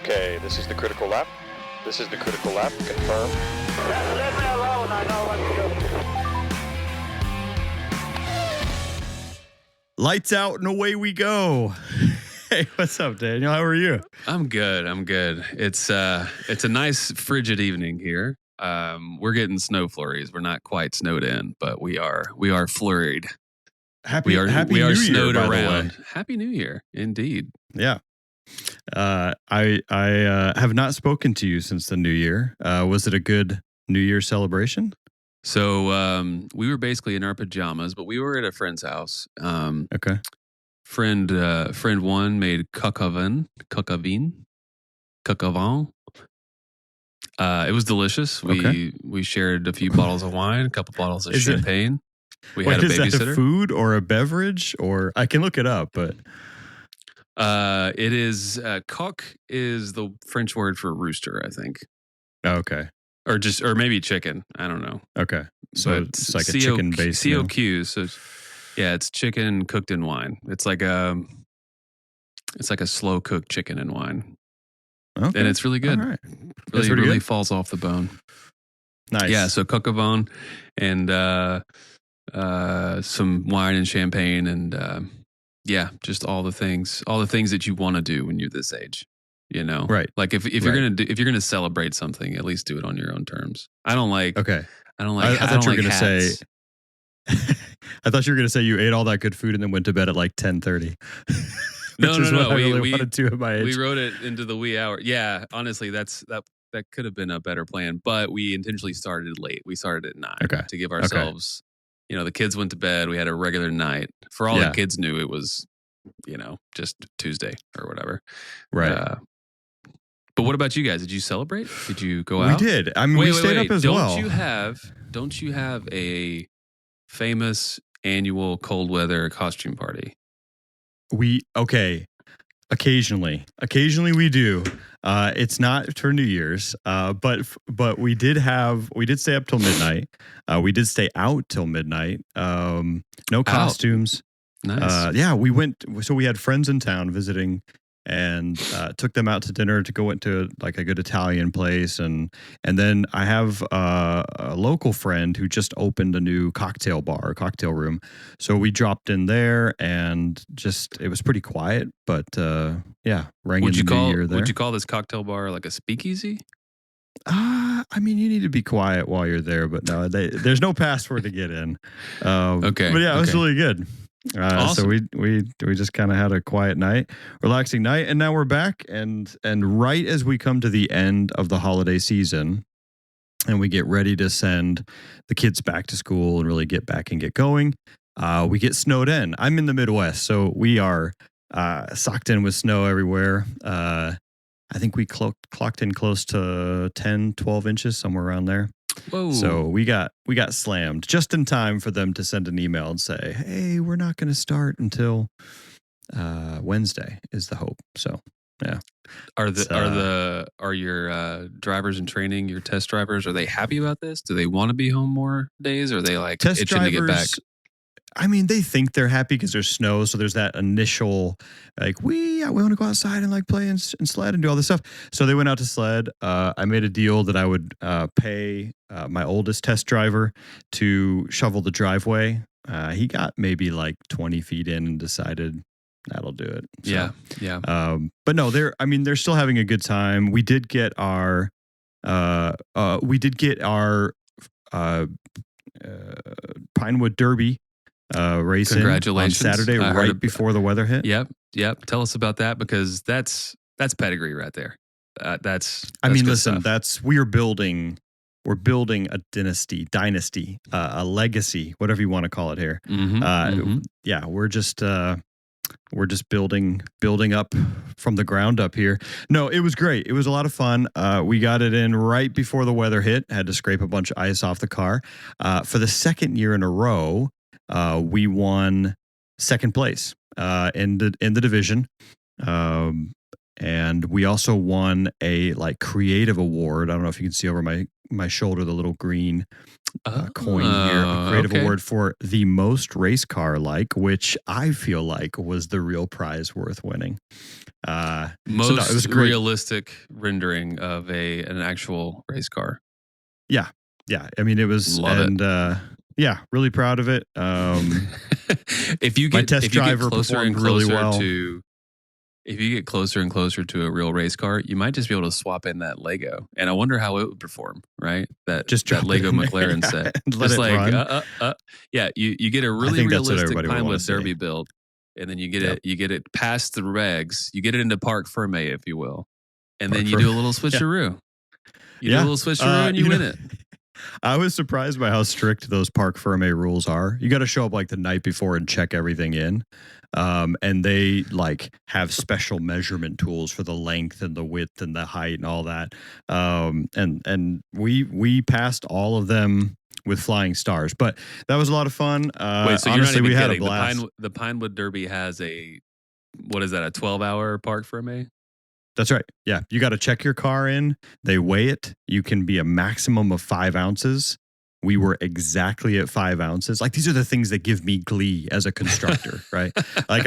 Okay, this is the critical lap. This is the critical lap. Confirm. Let me alone. I know what to do. Lights out and away we go. Hey, what's up, Daniel? How are you? I'm good. It's a nice frigid evening here. We're getting snow flurries. We're not quite snowed in, but we are flurried. Happy We are New snowed Year, by the around. way. Happy New Year, indeed. Yeah. I have not spoken to you since the New Year. Was it a good New Year celebration? So we were basically in our pajamas, but we were at a friend's house. Okay. Friend one made coq-au-vin. It was delicious. Okay. We shared a few bottles of wine, a couple bottles of Is it- champagne. We Wait, had a is that a babysitter. food or a beverage? Or I can look it up, but It is coq is the French word for rooster, I think, okay. or maybe chicken. I don't know. Okay. So But it's like a chicken-based meal. COQ. So yeah, it's chicken cooked in wine. It's like a slow cooked chicken in wine, Okay. and it's really good. All right. Really, pretty really good? falls off the bone. Nice. Yeah, so coq-au-vin and some wine and champagne and yeah, just all the things that you want to do when you're this age. You know, Right. Like if you're gonna celebrate something, at least do it on your own terms. I don't like. Okay. I don't like. I thought you were going to say. I thought you were going to say you ate all that good food and then went to bed at like 10:30. No, Which is no, what no. I really We wanted to at my age. we wrote it into the wee hour. Yeah, honestly, that could have been a better plan, but we intentionally started late. We started at 9 Okay. to give ourselves. The kids went to bed. We had a regular night. For all Yeah. the kids knew, it was, just Tuesday or whatever. Right. But what about you guys? Did you celebrate? Did you go We out? did. I mean, we stayed up as don't well. Don't you have a famous annual cold weather costume party? Occasionally we do. It's not for New Year's, but we did stay up till midnight. We did stay out till midnight. No costumes. Nice. Yeah, we went. So we had friends in town visiting, and took them out to dinner to go into like a good Italian place, and then I have a local friend who just opened a new cocktail room. So we dropped in there, and it was pretty quiet, but yeah, rang in the new year there. Would you call this cocktail bar like a speakeasy? I mean, you need to be quiet while you're there, but no, there's no password to get in. Okay, but yeah, it was really good. Awesome. So we just kind of had a quiet night, relaxing night, and now we're back. And right as we come to the end of the holiday season, and we get ready to send the kids back to school and really get back and get going, we get snowed in. I'm in the Midwest, so we are socked in with snow everywhere. I think we clocked in close to 10, 12 inches, somewhere around there. Whoa. So we got slammed just in time for them to send an email and say, "Hey, we're not going to start until Wednesday," is the hope. So yeah. Are your drivers in training, your test drivers, are they happy about this? Do they want to be home more days? Or are they like Test itching to get back? drivers, I mean, they think they're happy because there's snow. So there's that initial, like, we want to go outside and like play and sled and do all this stuff. So they went out to sled. I made a deal that I would pay my oldest test driver to shovel the driveway. He got maybe like 20 feet in and decided that'll do it. So, Yeah. but no, they're still having a good time. We did get our Pinewood Derby racing Congratulations. on Saturday, I heard right it. before the weather hit. Yep. Tell us about that, because that's pedigree right there. That's I mean, good listen, stuff. we're building a dynasty, a legacy, whatever you want to call it here. Yeah, we're just building up from the ground up here. No, it was great. It was a lot of fun. We got it in right before the weather hit. Had to scrape a bunch of ice off the car. For the second year in a row, we won second place in the division. And we also won a like creative award. I don't know if you can see over my my shoulder the little green coin here, a creative award for the most race car like, which I feel like was the real prize worth winning. Most it was great. realistic rendering of an actual race car. Yeah. I mean, it was, yeah, really proud of it. If you my get test driver closer and performed closer really well. if you get closer and closer to a real race car, you might just be able to swap in that Lego, and I wonder how it would perform. Right, that Lego McLaren set, just like yeah, you get a really realistic Pinewood Derby build, and then you get it past the regs, you get it into Parc Ferme, if you will, and then you do a little switcheroo. You do a little switcheroo and you win it. I was surprised by how strict those Parc Ferme rules are. You got to show up like the night before and check everything in. And they like have special measurement tools for the length and the width and the height and all that. And we passed all of them with flying stars, but that was a lot of fun. Wait, so honestly, you're not even we had kidding. a blast. The Pinewood Derby has a 12-hour Parc Ferme? That's right. Yeah. You got to check your car in. They weigh it. You can be a maximum of 5 ounces. We were exactly at 5 ounces. Like, these are the things that give me glee as a constructor, right? Like,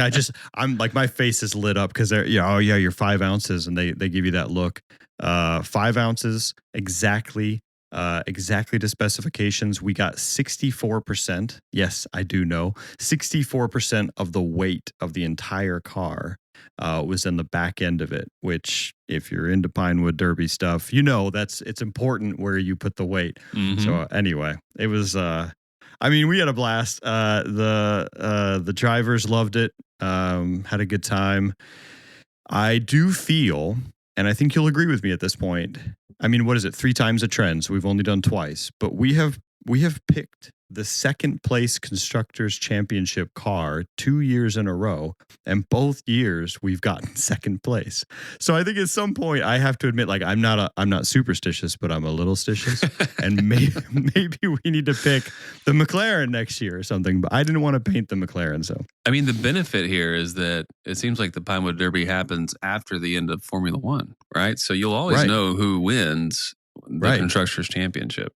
I'm like, my face is lit up because they're, you're 5 ounces. And they give you that look. 5 ounces, exactly to specifications. We got 64%. Yes, I do know. 64% of the weight of the entire car was in the back end of it, which if you're into Pinewood Derby stuff, it's important where you put the weight. Mm-hmm. So anyway, it was, we had a blast. The drivers loved it, had a good time. I do feel, and I think you'll agree with me at this point. I mean, what is it? 3 times a trend. So we've only done twice, but we have picked the second place Constructors Championship car 2 years in a row, and both years we've gotten second place. So I think at some point I have to admit, like, I'm not superstitious, but I'm a little stitious, and maybe we need to pick the McLaren next year or something. But I didn't want to paint the McLaren, so. I mean, the benefit here is that it seems like the Pinewood Derby happens after the end of Formula One, right? So you'll always know who wins the Constructors Championship.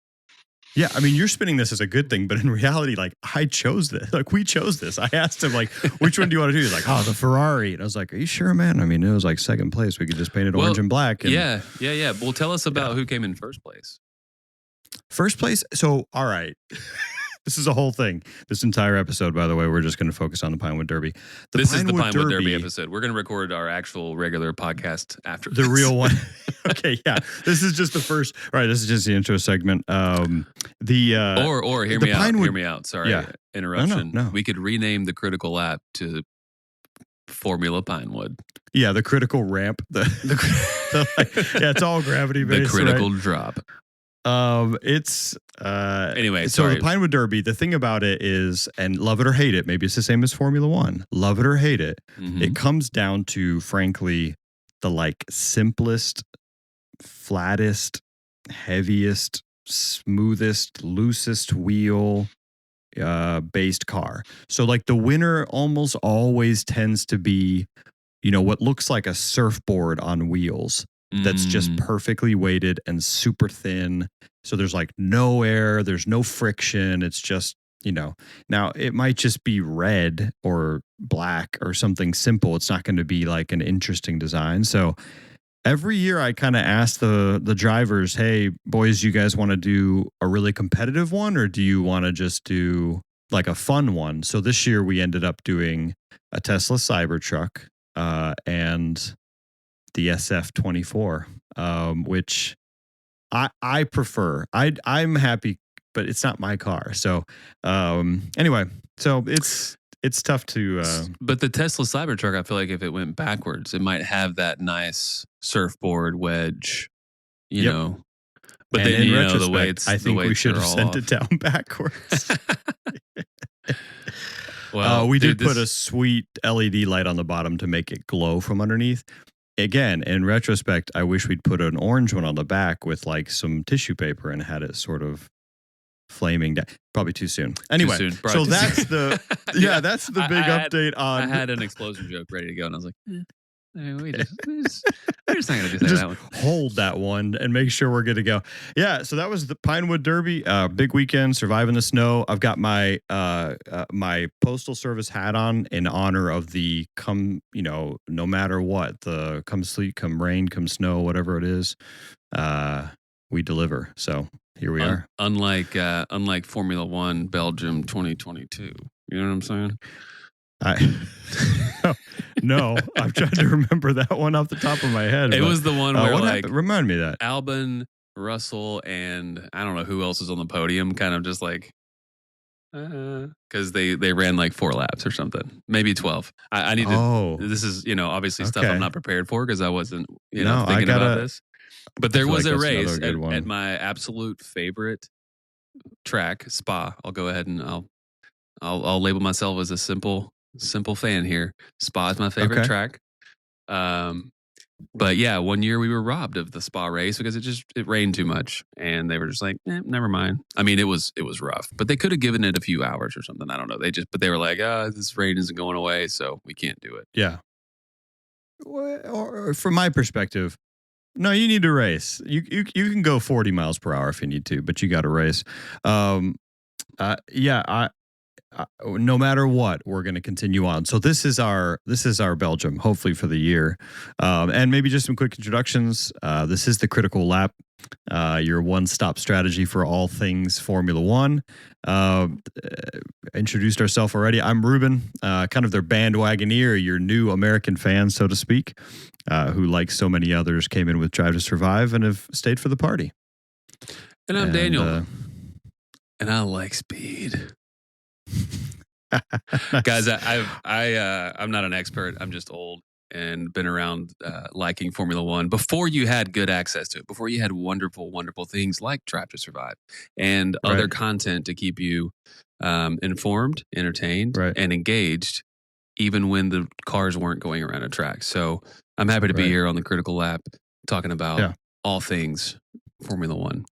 Yeah, I mean, you're spinning this as a good thing, but in reality, like, I chose this. Like, we chose this. I asked him, like, which one do you want to do? He's like, the Ferrari. And I was like, are you sure, man? I mean, it was like second place. We could just paint it orange and black. And yeah. Well, tell us about who came in first place. First place? So, all right. This is a whole thing. This entire episode, by the way, we're just going to focus on the Pinewood Derby. This is the Pinewood Derby episode. We're going to record our actual regular podcast after the real one. Okay, yeah. This is just the first. Right. This is just the intro segment. Or hear me out. Hear me out. Sorry, interruption. No. We could rename the critical lap to Formula Pinewood. Yeah, the critical ramp. It's all gravity based. The critical drop. It's anyway. So the Pinewood Derby, the thing about it is, and love it or hate it, maybe it's the same as Formula One. Love it or hate it, it comes down to, frankly, the like simplest, flattest, heaviest, smoothest, loosest wheel based car. So like the winner almost always tends to be, what looks like a surfboard on wheels. That's just perfectly weighted and super thin. So there's like no air, there's no friction. It's just, now it might just be red or black or something simple. It's not going to be like an interesting design. So every year I kind of ask the drivers, hey, boys, you guys want to do a really competitive one, or do you want to just do like a fun one? So this year we ended up doing a Tesla Cybertruck and the SF24, which I prefer. I'm happy, but it's not my car. So anyway, so it's tough to. But the Tesla Cybertruck, I feel like if it went backwards, it might have that nice surfboard wedge, you know. But and then in retrospect, the weights. I think we should have sent it down backwards. Well, we did put a sweet LED light on the bottom to make it glow from underneath. Again, in retrospect, I wish we'd put an orange one on the back with like some tissue paper and had it sort of flaming down. Probably too soon. Anyway, so that's the that's the big update on. I had an explosion joke ready to go, and I was like, I mean, we're just not going to do that one. Hold that one and make sure we're good to go. Yeah, so that was the Pinewood Derby. Big weekend, surviving the snow. I've got my my Postal Service hat on in honor of the no matter what, the come sleet, come rain, come snow, whatever it is, we deliver. So here we are. Unlike Formula One Belgium 2022. You know what I'm saying? No, I'm trying to remember that one off the top of my head. It was the one where remind me of that. Albon, Russell, and I don't know who else was on the podium, kind of just like because they ran like 4 laps or something, maybe 12. I need to. This is obviously stuff I'm not prepared for because I wasn't thinking about this. But there was a race at my absolute favorite track, Spa. I'll go ahead and I'll label myself as a simple fan here. Spa is my favorite track. But yeah, one year we were robbed of the Spa race because it rained too much, and they were just like, never mind. I mean, it was rough, but they could have given it a few hours or something. I don't know. They were like, this rain isn't going away, so we can't do it. Yeah. Or from my perspective, no, you need to race. You can go 40 miles per hour if you need to, but you got to race. No matter what, we're going to continue on. So this is our Belgium, hopefully for the year, and maybe just some quick introductions. This is the Critical Lap, your one-stop strategy for all things Formula One. Introduced ourselves already. I'm Ruben, kind of their bandwagoneer, your new American fan, so to speak, who, like so many others, came in with Drive to Survive and have stayed for the party. And I'm Daniel, and I like speed. Guys, I'm not an expert. I'm just old and been around liking Formula One before you had good access to it, before you had wonderful, wonderful things like Drive to Survive and other content to keep you informed, entertained, and engaged, even when the cars weren't going around a track. So I'm happy to be here on the Critical Lap talking about all things Formula One.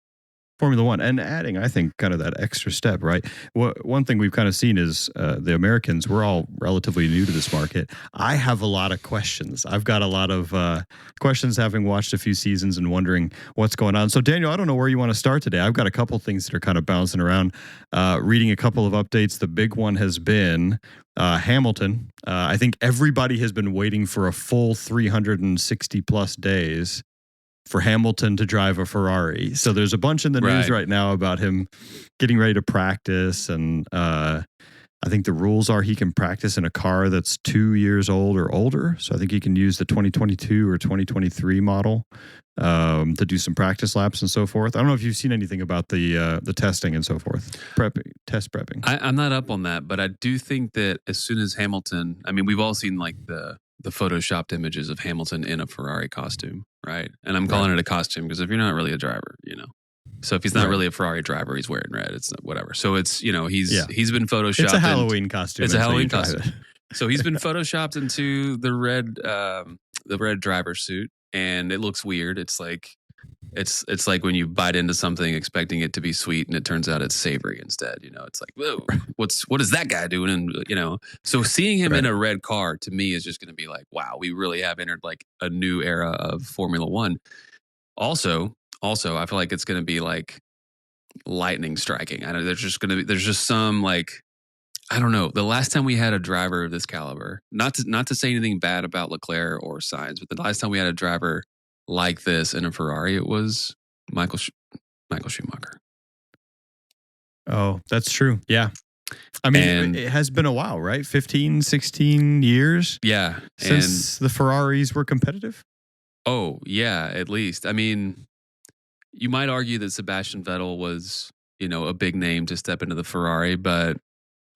And adding, I think, kind of that extra step, right? One thing we've kind of seen is the Americans, we're all relatively new to this market. I have a lot of questions. I've got a lot of questions having watched a few seasons and wondering what's going on. So, Daniel, I don't know where you want to start today. I've got a couple things that are kind of bouncing around, reading a couple of updates. The big one has been Hamilton. I think everybody has been waiting for a full 360 plus days for Hamilton to drive a Ferrari. So there's a bunch in the news right now about him getting ready to practice. And I think the rules are he can practice in a car that's 2 years old or older. So I think he can use the 2022 or 2023 model to do some practice laps and so forth. I don't know if you've seen anything about the testing and so forth, test prepping. I'm not up on that, but I do think that as soon as Hamilton, I mean, we've all seen like the photoshopped images of Hamilton in a Ferrari costume, right? And I'm calling it a costume because if you're not really a driver, so if he's not really a Ferrari driver, he's wearing red. It's whatever. So it's he's been photoshopped. It's a Halloween costume. It's a Halloween costume. So he's been photoshopped into the red driver suit, and it looks weird. It's like when you bite into something expecting it to be sweet and it turns out it's savory instead. It's like, whoa, what is that guy doing? And so seeing him in a red car to me is just going to be like, wow, we really have entered like a new era of Formula One. Also, I feel like it's going to be like lightning striking. I know there's just some like, I don't know. The last time we had a driver of this caliber, not to say anything bad about Leclerc or Sainz, but the last time we had a driver like this in a Ferrari, it was Michael Schumacher. Oh, that's true. Yeah. I mean, it has been a while, right? 15, 16 years? Yeah. Since the Ferraris were competitive? Oh, yeah, at least. I mean, you might argue that Sebastian Vettel was, a big name to step into the Ferrari, but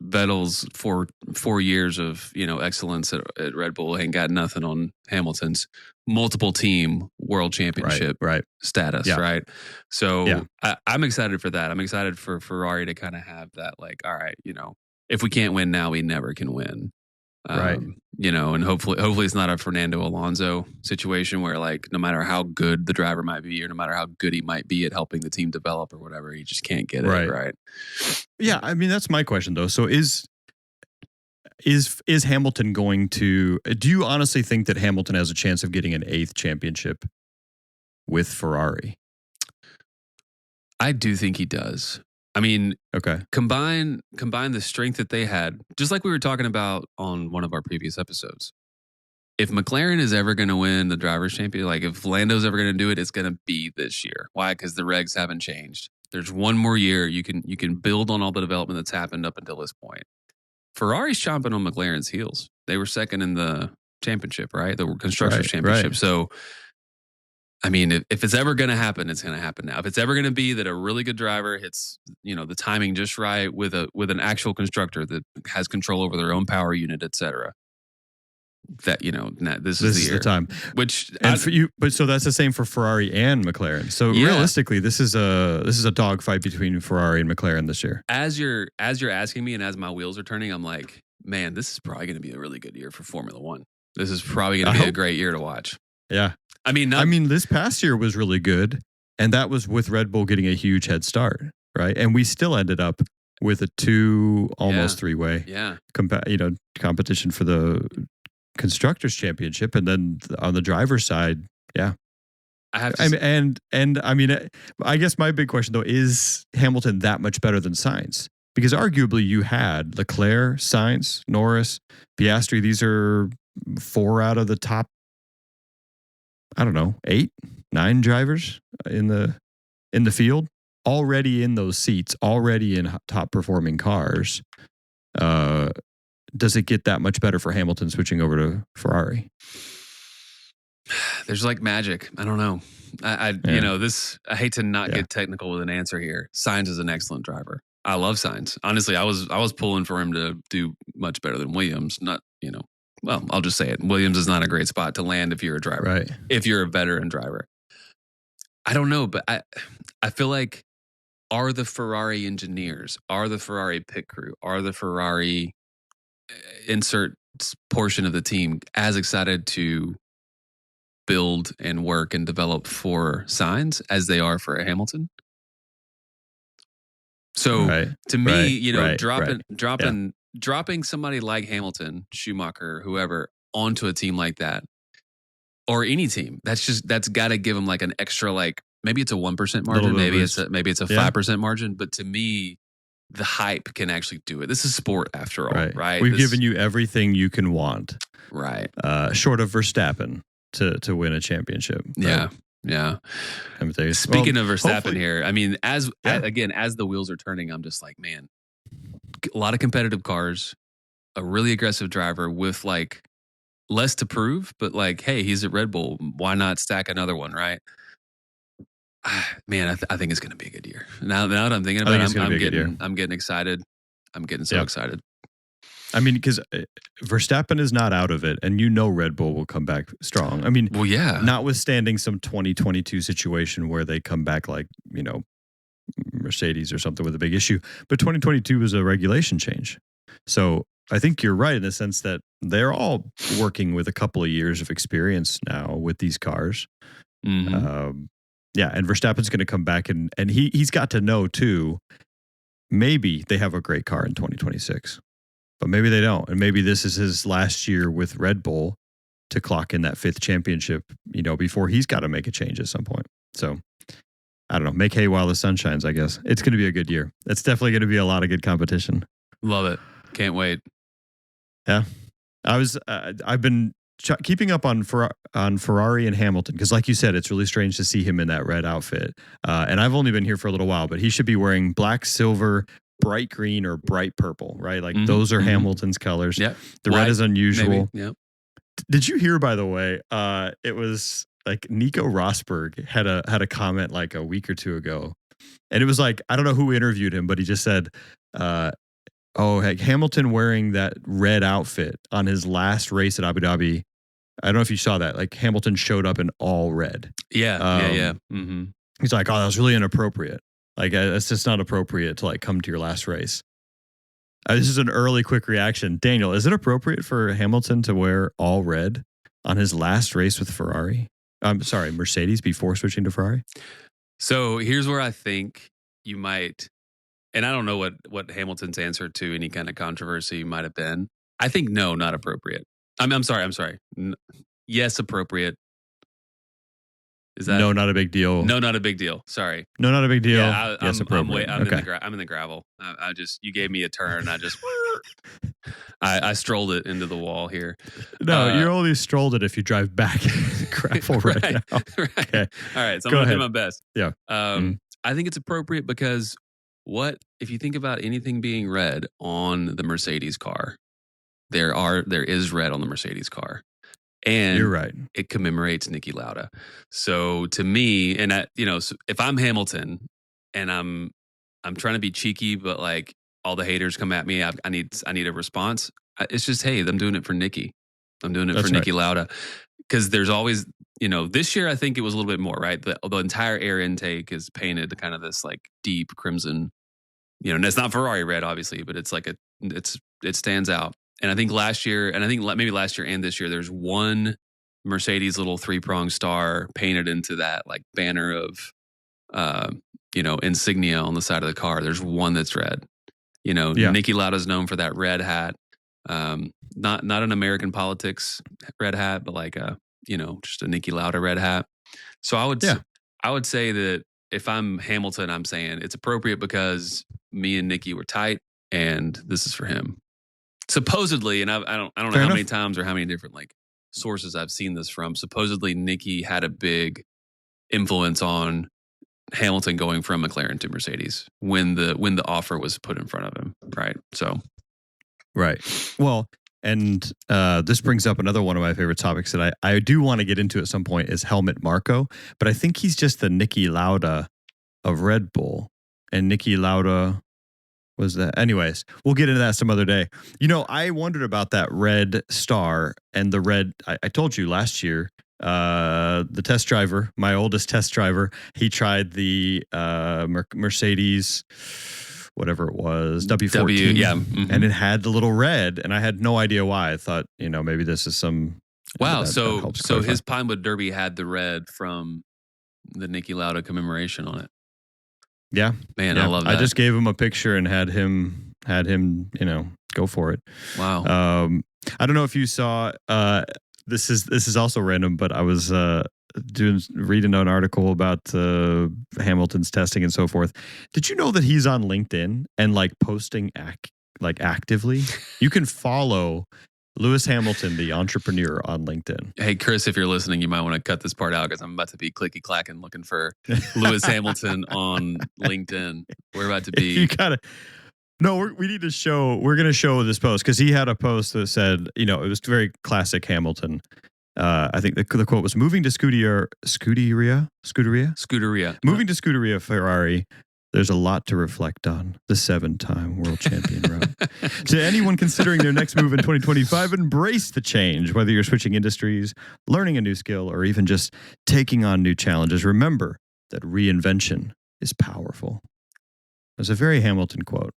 Vettel's 4 years of excellence at Red Bull ain't got nothing on Hamilton's multiple team world championship status, right? So I'm excited for that. I'm excited for Ferrari to kind of have that, like, all right, if we can't win now, we never can win, and hopefully it's not a Fernando Alonso situation where like no matter how good the driver might be or no matter how good he might be at helping the team develop or whatever, he just can't get it right. Yeah, I mean that's my question though. So Is Hamilton going to? Do you honestly think that Hamilton has a chance of getting an 8th championship with Ferrari? I do think he does. I mean, okay. Combine the strength that they had, just like we were talking about on one of our previous episodes. If McLaren is ever going to win the drivers' championship, like if Lando's ever going to do it, it's going to be this year. Why? Because the regs haven't changed. There's one more year you can build on all the development that's happened up until this point. Ferrari's chomping on McLaren's heels. They were second in the championship, right? The constructors championship. Right. So, I mean, if it's ever going to happen, it's going to happen now. If it's ever going to be that a really good driver hits, the timing just right with an actual constructor that has control over their own power unit, etc. That this is the time. So that's the same for Ferrari and McLaren. So realistically, this is a dogfight between Ferrari and McLaren this year. As you're asking me, and as my wheels are turning, I'm like, man, this is probably going to be a really good year for Formula One. This is probably going to be a great year to watch. Yeah, I mean, this past year was really good, and that was with Red Bull getting a huge head start, right? And we still ended up with a 2 almost 3-way competition for the constructors championship, and then on the driver's side, I guess my big question though, is Hamilton that much better than Sainz? Because arguably you had Leclerc, Sainz, Norris, Piastri. These are 4 out of the top, 8, 9 drivers in the field already in those seats, already in top performing cars. Does it get that much better for Hamilton switching over to Ferrari? There's like magic. I don't know. I hate to not get technical with an answer here. Sainz is an excellent driver. I love Sainz. Honestly, I was pulling for him to do much better than Williams. I'll just say it. Williams is not a great spot to land if you're a driver. Right. If you're a veteran driver. I don't know, but I feel like, are the Ferrari engineers, are the Ferrari pit crew, are the Ferrari insert portion of the team as excited to build and work and develop for Sainz as they are for Hamilton? So to me, dropping somebody like Hamilton, Schumacher, whoever onto a team like that, or any team, that's got to give them like an extra, like maybe it's a 1% margin, maybe it's a 5% margin, but to me, the hype can actually do it. This is sport after all, right? We've given you everything you can want, right? Short of Verstappen to win a championship. Right? Yeah. Speaking of Verstappen here, I mean, as the wheels are turning, I'm just like, man, a lot of competitive cars, a really aggressive driver with like less to prove, but like, hey, he's at Red Bull. Why not stack another one, right? Man, I think it's going to be a good year. Now that I'm thinking about it, I'm getting excited. I'm getting so excited. I mean, because Verstappen is not out of it, and Red Bull will come back strong. I mean, notwithstanding some 2022 situation where they come back like, Mercedes or something with a big issue, but 2022 was a regulation change. So I think you're right in the sense that they're all working with a couple of years of experience now with these cars. Mm-hmm. And Verstappen's going to come back and he's got to know too, maybe they have a great car in 2026, but maybe they don't. And maybe this is his last year with Red Bull to clock in that 5th championship, before he's got to make a change at some point. So I don't know, make hay while the sun shines, I guess. It's going to be a good year. It's definitely going to be a lot of good competition. Love it. Can't wait. Yeah. I've been keeping up on Ferrari and Hamilton, because like you said, it's really strange to see him in that red outfit. And I've only been here for a little while, but he should be wearing black, silver, bright green, or bright purple, right? Like those are Hamilton's colors. Yep. The red is unusual. Yep. Did you hear, by the way, it was like Nico Rosberg had a comment like a week or two ago. And it was like, I don't know who interviewed him, but he just said, Hamilton wearing that red outfit on his last race at Abu Dhabi. I don't know if you saw that. Like Hamilton showed up in all red. Yeah. Mm-hmm. He's like, oh, that was really inappropriate. Like, it's just not appropriate to like come to your last race. This is an early quick reaction. Daniel, is it appropriate for Hamilton to wear all red on his last race with Ferrari? I'm sorry, Mercedes before switching to Ferrari? So here's where I think you might, and I don't know what Hamilton's answer to any kind of controversy might have been, I think no, not appropriate. I'm sorry. Yes, appropriate. Is that no, not a big deal? No, not a big deal. Sorry. No, not a big deal. Yeah, yes, appropriate. I'm in the gravel. I just you gave me a turn. I just I strolled it into the wall here. No, you only strolled it if you drive back in the gravel right now. Right. Okay. All right. So I'm Go gonna ahead. do my best. Yeah. I think it's appropriate because what if you think about anything being red on the Mercedes car? There is red on the Mercedes car. And you're right. It commemorates Niki Lauda. So to me, and so if I'm Hamilton and I'm trying to be cheeky, but like all the haters come at me, I need a response. It's just, hey, I'm doing it for Niki. I'm doing it for Niki Lauda. Because there's always, this year I think it was a little bit more, right? The entire air intake is painted kind of this like deep crimson. And it's not Ferrari red, obviously, but it's like it stands out. And I think last year, and I think maybe last year and this year, there's one Mercedes little 3-pronged star painted into that like banner of, insignia on the side of the car. There's one that's red. Niki Lauda's known for that red hat. Not an American politics red hat, but like just a Niki Lauda red hat. So I would say that if I'm Hamilton, I'm saying it's appropriate because me and Niki were tight, and this is for him. Supposedly, and I don't know how many times or how many different like sources I've seen this from. Supposedly, Niki had a big influence on Hamilton going from McLaren to Mercedes when the offer was put in front of him. Right. So. Right. Well, and this brings up another one of my favorite topics that I do want to get into at some point is Helmut Marko, but I think he's just the Niki Lauda of Red Bull, and Niki Lauda was that. Anyways, we'll get into that some other day. I wondered about that red star and the red. I told you last year, the test driver, my oldest test driver, he tried the Mercedes, whatever it was, W14, and it had the little red, and I had no idea why. I thought, maybe this is some. Wow, so his Pinewood Derby had the red from the Niki Lauda commemoration on it. Yeah, man, I love that. I just gave him a picture and had him, go for it. Wow. I don't know if you saw. This is also random, but I was reading an article about Hamilton's testing and so forth. Did you know that he's on LinkedIn and like posting actively? You can follow Lewis Hamilton, the entrepreneur, on LinkedIn. Hey, Chris, if you're listening, you might want to cut this part out because I'm about to be clicky clacking looking for Lewis Hamilton on LinkedIn. We're about to be. You gotta. No, we need to show. We're going to show this post because he had a post that said, it was very classic Hamilton. I think the quote was "Moving to Scuderia. Moving to Scuderia Ferrari. There's a lot to reflect on. The 7-time world champion route. To anyone considering their next move in 2025, embrace the change. Whether you're switching industries, learning a new skill, or even just taking on new challenges, remember that reinvention is powerful." That's a very Hamilton quote.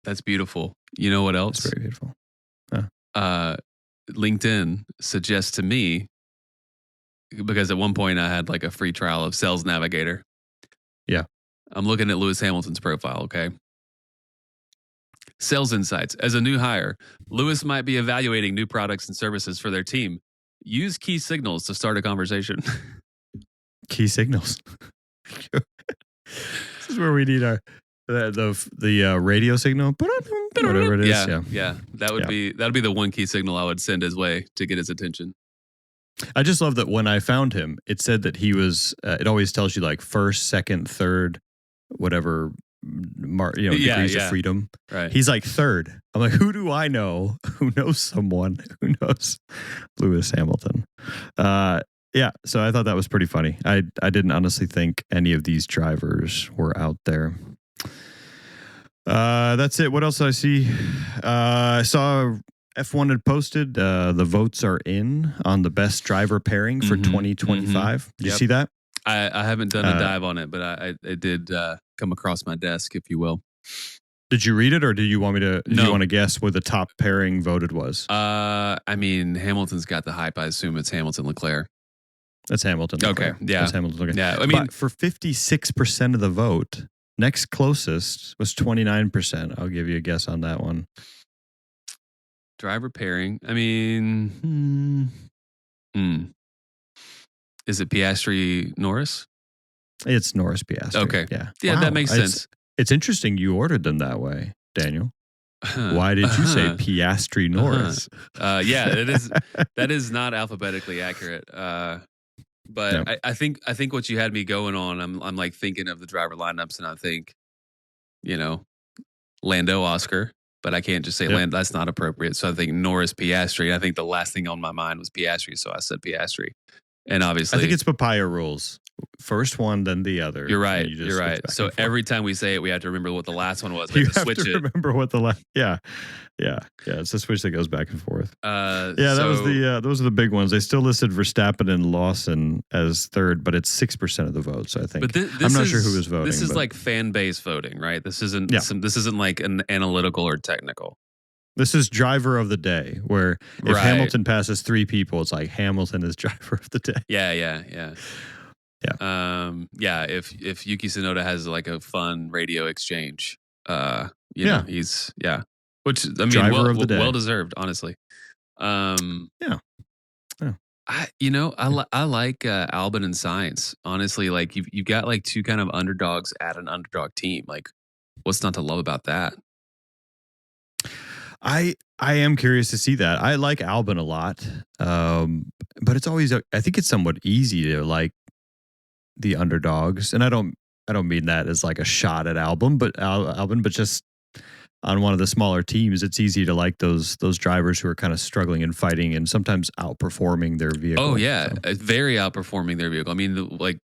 That's beautiful. You know what else? It's very beautiful. LinkedIn suggests to me, because at one point I had like a free trial of Sales Navigator. Yeah. I'm looking at Lewis Hamilton's profile, okay? Sales insights. As a new hire, Lewis might be evaluating new products and services for their team. Use key signals to start a conversation. Key signals. This is where we need the radio signal. Whatever it is. Yeah. That'd be the one key signal I would send his way to get his attention. I just love that when I found him, it said that he was. It always tells you like first, second, third, whatever. Degrees of freedom. Right. He's like third. I'm like, who do I know who knows someone who knows Lewis Hamilton? Yeah. So I thought that was pretty funny. I didn't honestly think any of these drivers were out there. That's it. What else did I see? I saw F1 had posted the votes are in on the best driver pairing for 2025. Did you see that? I haven't done a dive on it, but it did come across my desk, if you will. Did you read it, or do you want me to? Do you want to guess what the top pairing voted was? I mean, Hamilton's got the hype. I assume it's Hamilton Leclerc. That's Hamilton. Okay, yeah, that's Hamilton. Leclerc. Yeah, I mean, but for 56% of the vote, next closest was 29%. I'll give you a guess on that one. Driver pairing. I mean, is it Piastri Norris? It's Norris Piastri. Okay. Yeah. Yeah, Wow. that makes sense. It's interesting you ordered them that way, Daniel. Why did you say Piastri Norris? Yeah, that is not alphabetically accurate. But I think what you had me going on, I'm like thinking of the driver lineups, and I think, Lando Oscar, but I can't just say Lando. That's not appropriate. So I think Norris Piastri. I think the last thing on my mind was Piastri, so I said Piastri. And obviously, I think it's papaya rules. First one, then the other. You're right. You're right. So every time we say it, we have to remember what the last one was. We have to switch it. Remember what the last. Yeah. It's a switch that goes back and forth. Those are the big ones. They still listed Verstappen and Lawson as third, but it's 6% of the votes. I think. But I'm not sure who was voting. This is like fan base voting, right? This isn't. This isn't like an analytical or technical. This is driver of the day, where if Hamilton passes 3 people, it's like Hamilton is driver of the day. Yeah. If Yuki Tsunoda has like a fun radio exchange, he's which I mean, driver of the day. Well deserved, honestly. I like Albon and Sainz. Honestly, like you've got like 2 kind of underdogs at an underdog team. Like, what's not to love about that? I am curious to see that. I like Albon a lot, but it's always I think it's somewhat easy to like the underdogs, and I don't mean that as like a shot at Albon, but just on one of the smaller teams, it's easy to like those drivers who are kind of struggling and fighting, and sometimes outperforming their vehicle. Oh yeah, very outperforming their vehicle. I mean, like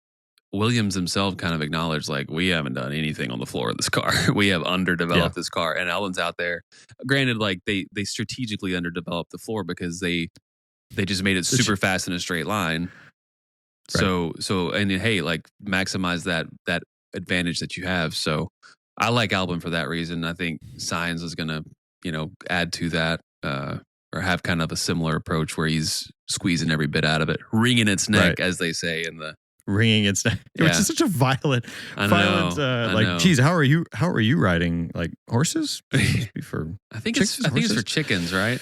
Williams himself kind of acknowledged, like, we haven't done anything on the floor of this car. We have underdeveloped this car. And Albon's out there. Granted, like they strategically underdeveloped the floor because they just made it super fast in a straight line. Right. So and hey, like maximize that advantage that you have. So I like Albon for that reason. I think Sainz is gonna, add to that, or have kind of a similar approach where he's squeezing every bit out of it, wringing its neck, as they say in the ringing its neck, which is such a violent, like, geez, how are you riding, like, horses? For I think it's for chickens, right?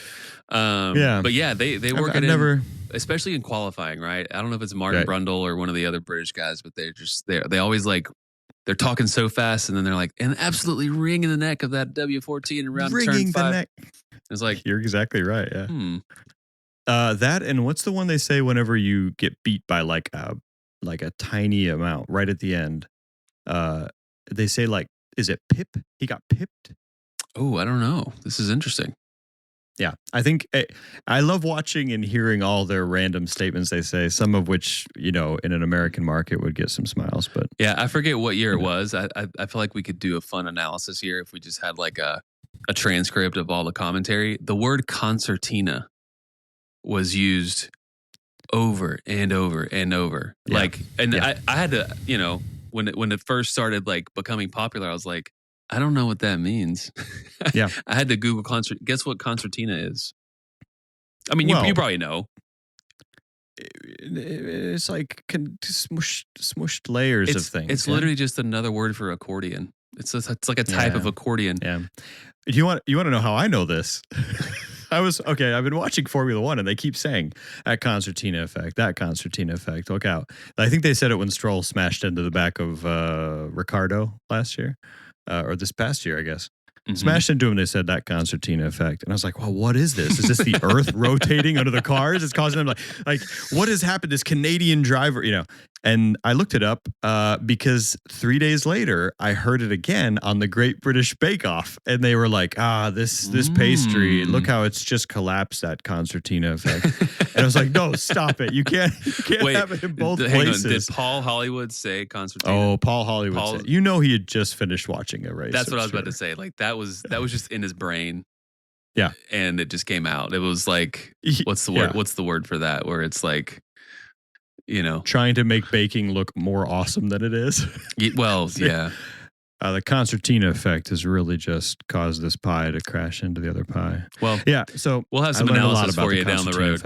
But yeah, they work it in, especially in qualifying, right? I don't know if it's Martin Brundle or one of the other British guys, but they always like, they're talking so fast, and then they're like, and absolutely ringing the neck of that W14 around turn 5. The neck. It's like, you're exactly right. Yeah. That, and what's the one they say whenever you get beat by like a tiny amount right at the end? They say, like, is it pip? He got pipped. Oh, I don't know. This is interesting. Yeah, I think I love watching and hearing all their random statements they say, some of which, in an American market would get some smiles. But yeah, I forget what year it was. I feel like we could do a fun analysis here if we just had like a transcript of all the commentary. The word concertina was used over and over and over. Yeah. Like, and I had to, when it first started like becoming popular, I was like, I don't know what that means. Yeah. I had to Google concert. Guess what concertina is? I mean, you probably know. It's like smushed layers of things. It's literally just another word for accordion. It's like a type of accordion. Yeah. You want to know how I know this? I've been watching Formula One, and they keep saying that concertina effect. Look out. I think they said it when Stroll smashed into the back of Ricardo last year, or this past year, I guess. Mm-hmm. Smashed into him, they said that concertina effect. And I was like, well, what is this? Is this the earth rotating under the cars? It's causing them like what has happened? This Canadian driver, And I looked it up because 3 days later, I heard it again on the Great British Bake Off. And they were like, this pastry, look how it's just collapsed, that concertina effect. And I was like, no, stop it. You can't have it in both places. Did Paul Hollywood say concertina? Oh, Paul Hollywood said. He had just finished watching a race. That's what I was about to say. Like, that was just in his brain. Yeah. And it just came out. It was like, what's the word? Yeah. What's the word for that? Where it's like, trying to make baking look more awesome than it is. Well, yeah. The concertina effect has really just caused this pie to crash into the other pie. Well, yeah. So we'll have some analysis for you down the road.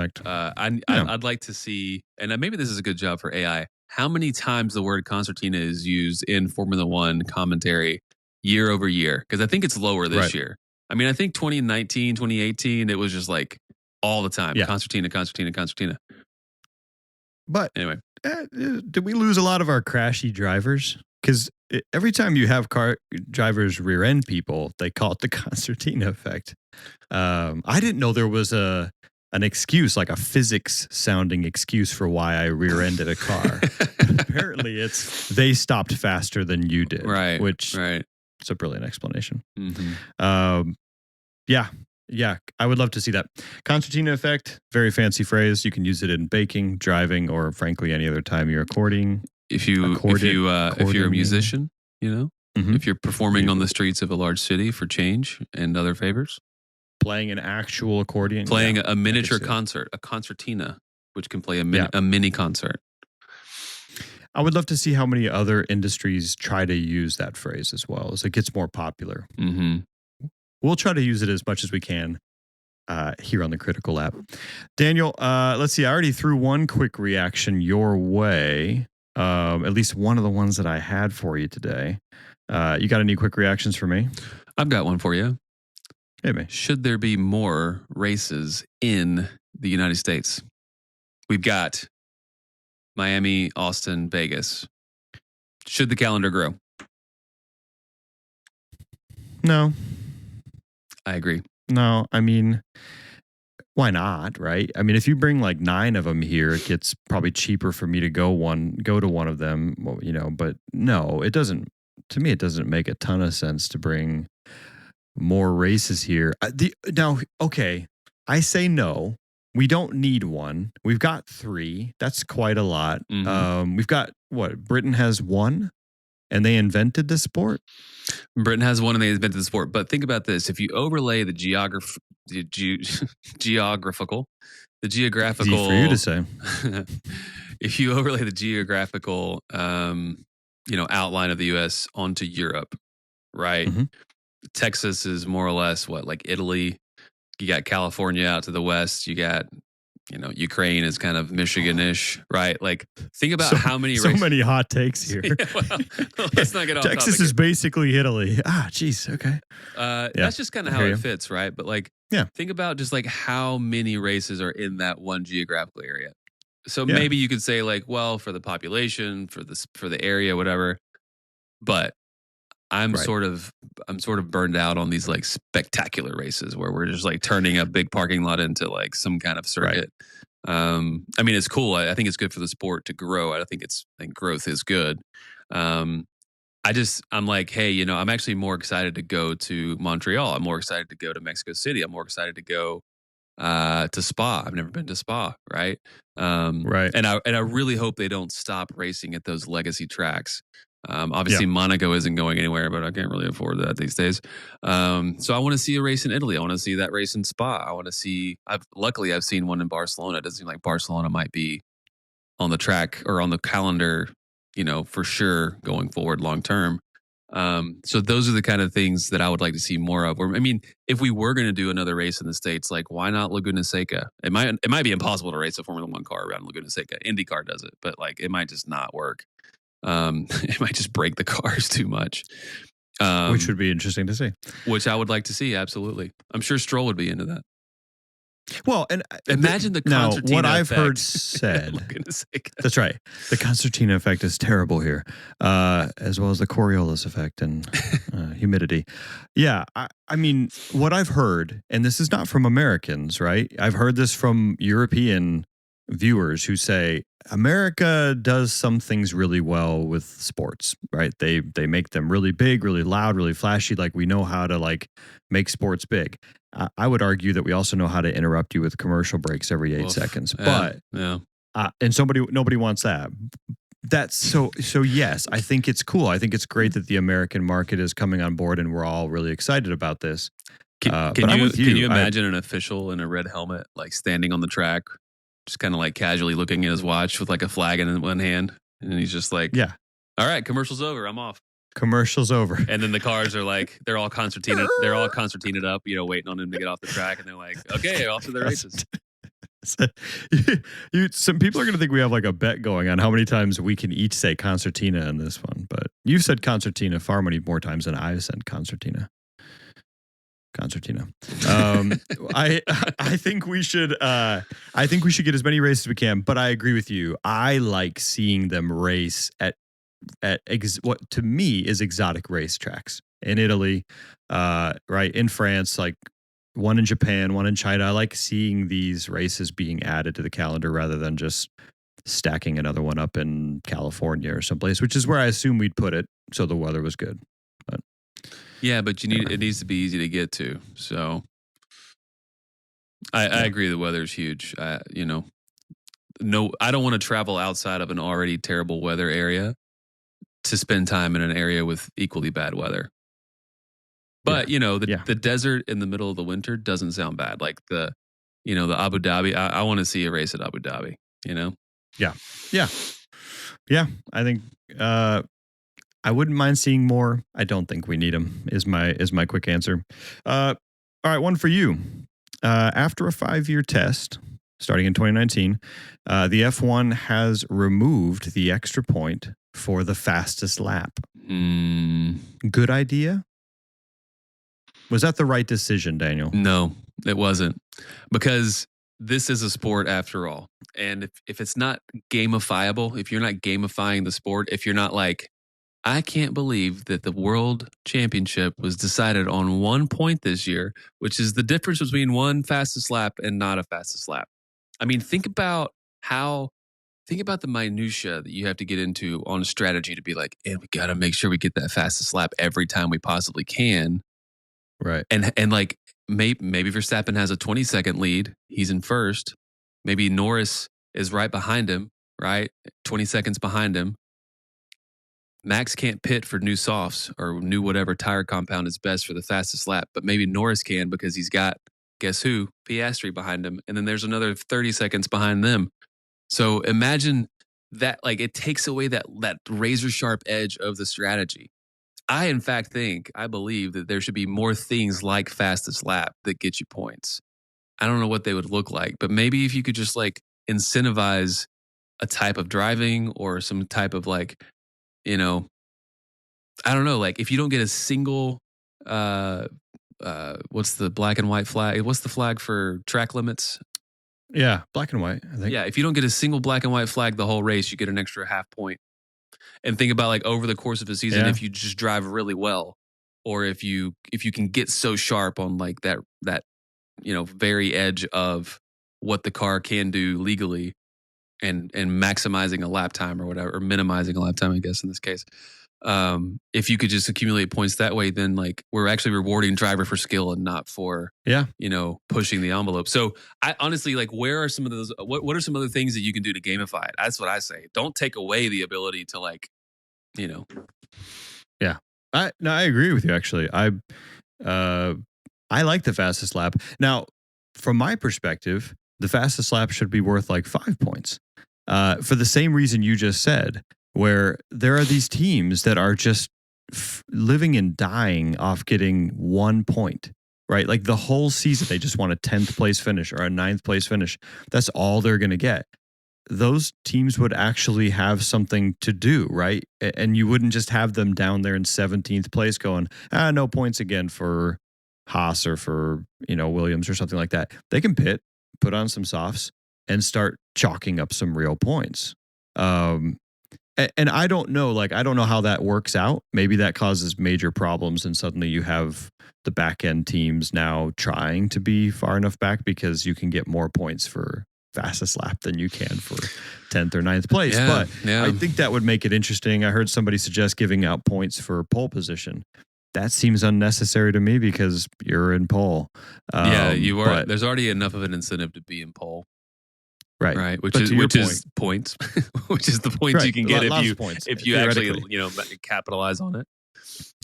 I'd like to see, and maybe this is a good job for AI, how many times the word concertina is used in Formula One commentary year over year? Because I think it's lower this year. I mean, I think 2019, 2018, it was just like all the time. Yeah. Concertina. But anyway, did we lose a lot of our crashy drivers? Because every time you have car drivers rear end people, they call it the concertina effect. I didn't know there was an excuse, like a physics sounding excuse for why I rear ended a car. Apparently, it's they stopped faster than you did. Right. It's a brilliant explanation. Mm-hmm. Yeah, I would love to see that. Concertina effect, very fancy phrase. You can use it in baking, driving, or frankly, any other time you're recording. If you're a musician, if you're performing on the streets of a large city for change and other favors, playing an actual accordion, playing a miniature concert, a concertina, which can play a mini concert. I would love to see how many other industries try to use that phrase as well as it gets more popular. Mm-hmm. We'll try to use it as much as we can here on the Critical Lab. Daniel, let's see. I already threw one quick reaction your way. At least one of the ones that I had for you today. You got any quick reactions for me? I've got one for you. Hey, man. Should there be more races in the United States? We've got Miami, Austin, Vegas. Should the calendar grow? No. I agree. No, I mean, why not, right? I mean, if you bring like 9 of them here, it gets probably cheaper for me to go to one of them, but no, it doesn't. To me, it doesn't make a ton of sense to bring more races here. Okay, I say no. We don't need one. We've got 3. That's quite a lot. Mm-hmm. We've got Britain has 1, and they invented the sport. Britain has 1 and they invented the sport. But think about this. If you overlay the geographical. Easy for you to say. If you overlay the geographical, outline of the U.S. onto Europe, right? Mm-hmm. Texas is more or less like Italy. You got California out to the west. You got, Ukraine is kind of Michigan-ish, right? Like, think about how many so many hot takes here. Let's not get off Texas is basically Italy. Geez, okay. That's just kind of how it fits, right? But think about just like how many races are in that one geographical area. So maybe you could say for the population, for the area, whatever. But I'm sort of burned out on these spectacular races where we're just turning a big parking lot into some kind of circuit. Right. I mean, it's cool. I think it's good for the sport to grow. I think growth is good. I'm like, hey, I'm actually more excited to go to Montreal. I'm more excited to go to Mexico City. I'm more excited to go to Spa. I've never been to Spa, right? Right. And I really hope they don't stop racing at those legacy tracks. Obviously, Monaco isn't going anywhere, but I can't really afford that these days. So I want to see a race in Italy. I want to see that race in Spa. I want to see. Luckily, I've seen one in Barcelona. It doesn't seem like Barcelona might be on the track or on the calendar, for sure going forward long term. So those are the kind of things that I would like to see more of. I mean, if we were going to do another race in the States, why not Laguna Seca? It might be impossible to race a Formula One car around Laguna Seca. IndyCar does it, but it might just not work. It might just break the cars too much. Which would be interesting to see. Which I would like to see, absolutely. I'm sure Stroll would be into that. Well, and imagine the concertina what I've effect. heard said. That's right. The concertina effect is terrible here, as well as the Coriolis effect and humidity. Yeah, I mean, what I've heard, and this is not from Americans, right? I've heard this from European viewers who say America does some things really well with sports, right? They make them really big, really loud, really flashy. We know how to make sports big. I would argue that we also know how to interrupt you with commercial breaks every 8 seconds. But and nobody wants that. That's so yes, I think it's cool. I think it's great that the American market is coming on board and we're all really excited about this. Can you imagine an official in a red helmet standing on the track, just kind of casually looking at his watch with a flag in one hand, and he's just all right, commercial's over, I'm off. Commercial's over. And then the cars are they're all concertinaed up, waiting on him to get off the track, and they're okay, off to the races. Some people are going to think we have a bet going on how many times we can each say concertina in this one, but you've said concertina far many more times than I've said concertina. concertina. I think we should get as many races as we can, but I agree with you. I like seeing them race at what to me is exotic racetracks in Italy, right, in France, like one in Japan, one in China. I like seeing these races being added to the calendar rather than just stacking another one up in California or someplace, which is where I assume we'd put it. So the weather was good. But yeah, but it needs to be easy to get to. So I agree. The weather's huge. No, I don't want to travel outside of an already terrible weather area to spend time in an area with equally bad weather. But the desert in the middle of the winter doesn't sound bad. Like the Abu Dhabi. I want to see a race at Abu Dhabi. Yeah. I think I wouldn't mind seeing more. I don't think we need them. Is my quick answer. All right, one for you. After a 5-year test starting in 2019, the F1 has removed the extra point for the fastest lap. Good idea? Was that the right decision, Daniel? No, it wasn't. Because this is a sport after all. And if it's not gamifiable, if you're not gamifying the sport, if you're not like, I can't believe that the world championship was decided on 1 point this year, which is the difference between one fastest lap and not a fastest lap. I mean, think about the minutia that you have to get into on a strategy to be like, and we got to make sure we get that fastest lap every time we possibly can. Right. And like maybe Verstappen has a 20-second lead. He's in first. Maybe Norris is right behind him, right? 20 seconds behind him. Max can't pit for new softs or new whatever tire compound is best for the fastest lap, but maybe Norris can because he's got, guess who? Piastri behind him. And then there's another 30 seconds behind them. So imagine that, like, it takes away that razor sharp edge of the strategy. I believe that there should be more things like fastest lap that get you points. I don't know what they would look like, but maybe if you could just like incentivize a type of driving or some type of like, I don't know, like if you don't get a single, what's the black and white flag? What's the flag for track limits? Yeah, black and white, I think. Yeah, if you don't get a single black and white flag the whole race, you get an extra half point. And think about like over the course of a season, if you just drive really well, or if you can get so sharp on like that very edge of what the car can do legally, and maximizing a lap time or whatever, or minimizing a lap time, I guess in this case. If you could just accumulate points that way, then like we're actually rewarding driver for skill and not for pushing the envelope. So I honestly, like, where are some of those? What are some other things that you can do to gamify it? That's what I say. Don't take away the ability to like, Yeah, I agree with you. Actually, I like the fastest lap. Now, from my perspective, the fastest lap should be worth like 5 points. For the same reason you just said, where there are these teams that are just living and dying off getting 1 point, right? Like the whole season, they just want a 10th place finish or a 9th place finish. That's all they're going to get. Those teams would actually have something to do, right? And you wouldn't just have them down there in 17th place going, no points again for Haas or for, Williams or something like that. They can pit, put on some softs, and start chalking up some real points. And I don't know, I don't know how that works out. Maybe that causes major problems, and suddenly you have the back end teams now trying to be far enough back because you can get more points for fastest lap than you can for 10th or 9th place. But I think that would make it interesting. I heard somebody suggest giving out points for pole position. That seems unnecessary to me because you're in pole. You are. There's already enough of an incentive to be in pole. Right. Which is points, which is the points you can get if you actually capitalize on it.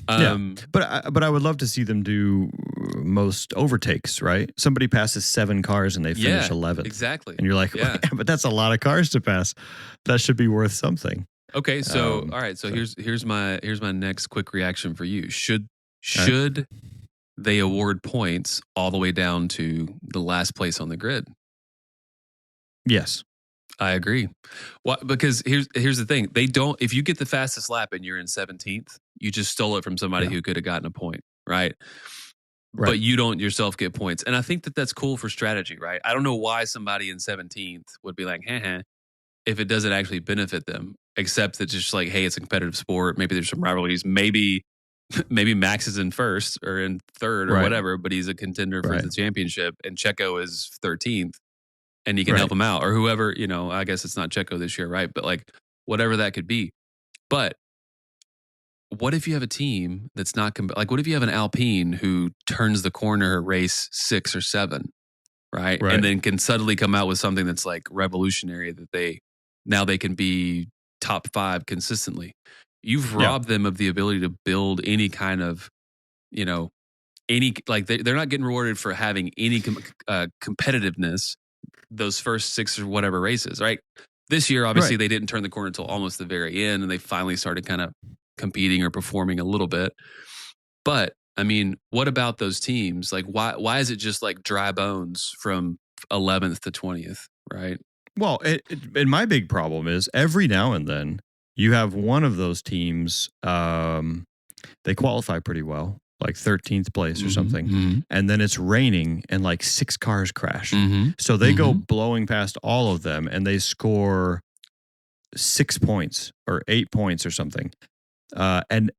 But I would love to see them do most overtakes. Right, somebody passes 7 cars and they finish 11th. Exactly, and you're like, but that's a lot of cars to pass. That should be worth something. Okay, so all right, so here's my next quick reaction for you. Should they award points all the way down to the last place on the grid? Yes, I agree. Well, because here's the thing. They don't, if you get the fastest lap and you're in 17th, you just stole it from somebody who could have gotten a point, right? but you don't yourself get points. And I think that that's cool for strategy, right? I don't know why somebody in 17th would be like, if it doesn't actually benefit them, except that just like, hey, it's a competitive sport. Maybe there's some rivalries. Maybe Max is in first or in third or whatever, but he's a contender for the championship, and Checo is 13th, and you can help him out, or whoever, I guess it's not Checo this year, right? But like whatever that could be. But what if you have a team that's not like? What if you have an Alpine who turns the corner at race 6 or 7, right? And then can suddenly come out with something that's like revolutionary that they can be top 5 consistently. You've robbed them of the ability to build any kind of, they're not getting rewarded for having any competitiveness those first 6 or whatever races, right? This year, obviously, they didn't turn the corner until almost the very end, and they finally started kind of competing or performing a little bit. But I mean, what about those teams? Like, why is it just like dry bones from 11th to 20th, right? Well, and my big problem is every now and then you have one of those teams, they qualify pretty well, like 13th place or something, and then it's raining and like 6 cars crash. So they go blowing past all of them and they score 6 points or 8 points or something. And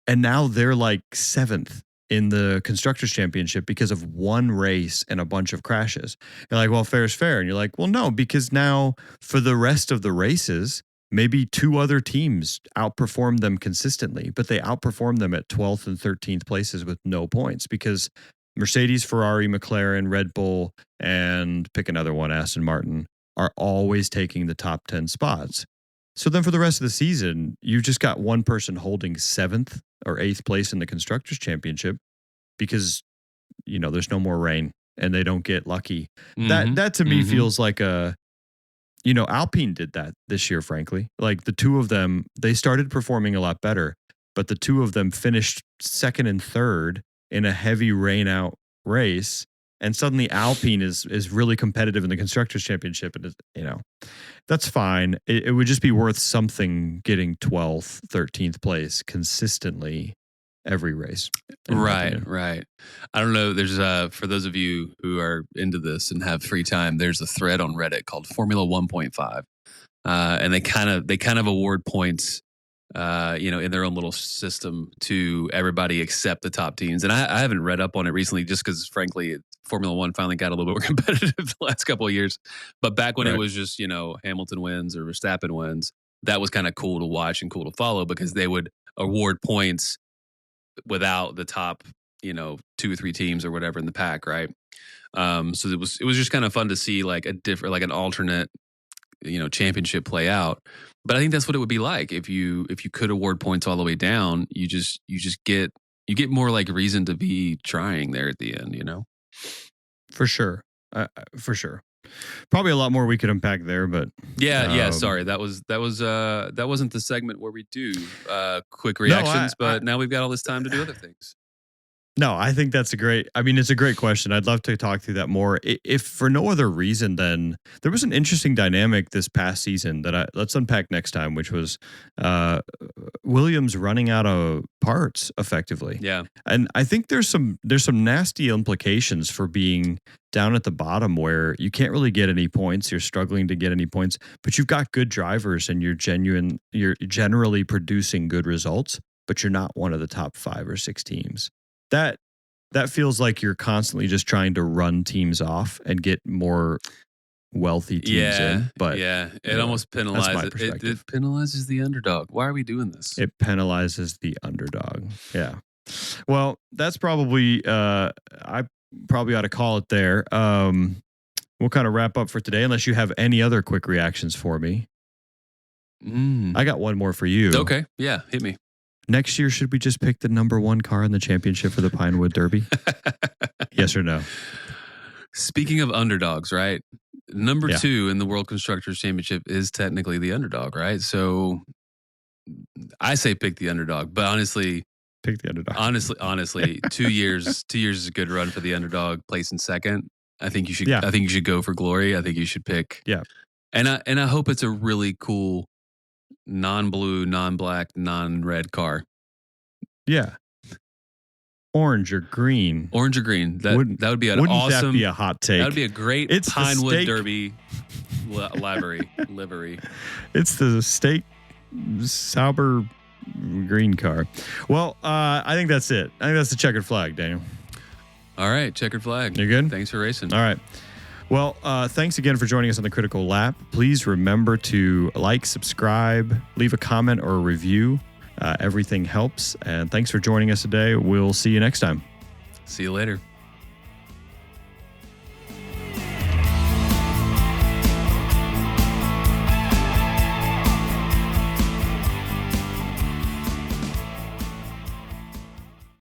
now they're like 7th in the Constructors' Championship because of one race and a bunch of crashes. You're like, well, fair is fair. And you're like, well, no, because now for the rest of the races, maybe 2 other teams outperform them consistently, but they outperform them at 12th and 13th places with no points because Mercedes, Ferrari, McLaren, Red Bull, and pick another one, Aston Martin, are always taking the top 10 spots. So then for the rest of the season, you've just got one person holding 7th or 8th place in the Constructors' Championship because, there's no more rain and they don't get lucky. That to me feels like Alpine did that this year, frankly. Like the 2 of them, they started performing a lot better, but the 2 of them finished 2nd and 3rd in a heavy rain out race. And suddenly Alpine is really competitive in the Constructors' Championship. And, that's fine. It would just be worth something getting 12th, 13th place consistently every race. Right. I don't know. There's for those of you who are into this and have free time, there's a thread on Reddit called Formula 1.5. And they kind of award points in their own little system to everybody except the top teams. And I haven't read up on it recently just because, frankly, Formula One finally got a little bit more competitive the last couple of years. But back when it was just, Hamilton wins or Verstappen wins, that was kind of cool to watch and cool to follow because they would award points without the top, 2 or 3 teams or whatever in the pack, right? So it was just kind of fun to see like a different, like an alternate, championship play out. But I think that's what it would be like if you could award points all the way down. You get more like reason to be trying there at the end, For sure. Probably a lot more we could unpack there, but sorry, that wasn't the segment where we do quick reactions, but now we've got all this time to do other things. No, I think it's a great question. I'd love to talk through that more. If for no other reason, then there was an interesting dynamic this past season that let's unpack next time, which was Williams running out of parts effectively. Yeah. And I think there's some nasty implications for being down at the bottom where you can't really get any points. You're struggling to get any points, but you've got good drivers and you're generally producing good results, but you're not one of the top 5 or 6 teams. That feels like you're constantly just trying to run teams off and get more wealthy teams in. But it almost penalizes. It penalizes the underdog. Why are we doing this? It penalizes the underdog. Yeah. Well, that's probably I probably ought to call it there. We'll kind of wrap up for today, unless you have any other quick reactions for me. I got one more for you. Okay. Yeah. Hit me. Next year, should we just pick the number 1 car in the championship for the Pinewood Derby? Yes or no? Speaking of underdogs, right? Number 2 in the World Constructors' Championship is technically the underdog, right? So I say pick the underdog, but honestly, pick the underdog. Honestly, 2 years is a good run for the underdog, placing second. I think you should. I think you should go for glory. I think you should pick. Yeah. And I hope it's a really cool, non-blue, non-black, non-red car. Yeah. orange or green. Orange or green. That would be an wouldn't awesome. That be a hot take? That would be a great It's Pinewood Derby livery. It's the steak Sauber green car. Well, I think that's it. I think that's the checkered flag, Daniel. All right, checkered flag. You're good? Thanks for racing. All right. Well, thanks again for joining us on the Critical Lap. Please remember to like, subscribe, leave a comment or a review. Everything helps. And thanks for joining us today. We'll see you next time. See you later.